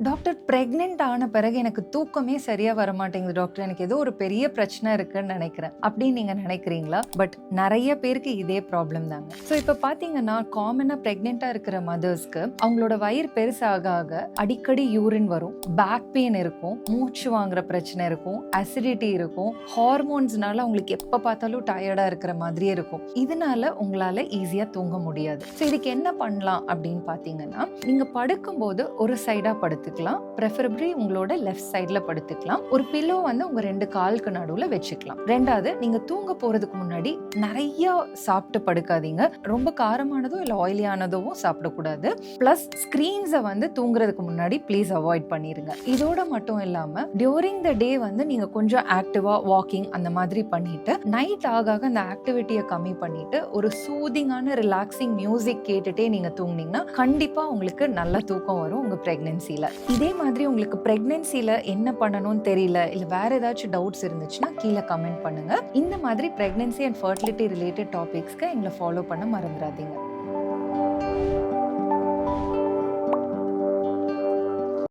Doctor pregnant ஆன பிறகு எனக்கு தூக்கமே சரியா வர மாட்டேங்குது டாக்டர், எனக்கு ஏதோ ஒரு பெரிய பிரச்சனை இருக்குன்னு நினைக்கிறேன் அப்படின்னு நீங்க நினைக்கிறீங்களா? பட் நிறைய பேருக்கு இதே ப்ராப்ளம் தாங்க. ஸோ இப்போ பார்த்தீங்கன்னா காமனாக ப்ரெக்னெண்ட்டாக இருக்கிற மதர்ஸ்க்கு அவங்களோட வயிறு பெருசாக ஆக அடிக்கடி யூரின் வரும், பேக் பெயின் இருக்கும், மூச்சு வாங்குற பிரச்சனை இருக்கும், அசிடிட்டி இருக்கும், ஹார்மோன்ஸ்னால உங்களுக்கு எப்போ பார்த்தாலும் டயர்டாக இருக்கிற மாதிரியே இருக்கும். இதனால உங்களால் ஈஸியாக தூங்க முடியாது. ஸோ இதுக்கு என்ன பண்ணலாம் அப்படின்னு பார்த்தீங்கன்னா, நீங்கள் படுக்கும்போது ஒரு சைடாக படுத்துக்கலாம், ப்ரெஃபரபிளி உங்களோட லெஃப்ட் சைடில் படுத்துக்கலாம். ஒரு பில்லோ வந்து உங்கள் 2 காலுக்கு நடுவில் வச்சுக்கலாம். ரெண்டாவது, நீங்கள் தூங்க போகிறதுக்கு முன்னாடி நிறைய சாப்பிட்டு படுக்காதீங்க. ரொம்ப காரமானதோ இல்லை ஆயிலியானதோ சாப்பிடக்கூடாது. ப்ளஸ் ஸ்க்ரீன்ஸை வந்து தூங்குறதுக்கு முன்னாடி ப்ளீஸ் அவாய்ட் பண்ணிடுங்க. இதோட மட்டும் இல்லாமல் டியூரிங் த டே வந்து நீங்கள் கொஞ்சம் ஆக்டிவாக வாக்கிங் அந்த மாதிரி பண்ணிட்டு நைட் ஆக அந்த ஆக்டிவிட்டியை கம்மி பண்ணிட்டு ஒரு சூதிங்கான ரிலாக்ஸிங் மியூசிக் கேட்டுட்டே நீங்கள் தூங்குனீங்கன்னா கண்டிப்பாக உங்களுக்கு நல்ல தூக்கம் வரும் உங்கள் ப்ரெக்னென்சியில். இதே மாதிரி உங்களுக்கு ப்ரெக்னென்சியில் என்ன பண்ணணும்னு தெரியல, இல்லை வேற ஏதாச்சும் டவுட்ஸ் இருந்துச்சுன்னா கீழே கமெண்ட் பண்ணுங்க. இந்த மாதிரி ப்ரெக்னென்சி அண்ட் ஃபர்டிலிட்டி ரிலேட்டட் டாபிக்ஸ்க்கு எங்களை ஃபாலோ பண்ண மறந்துடாதீங்க.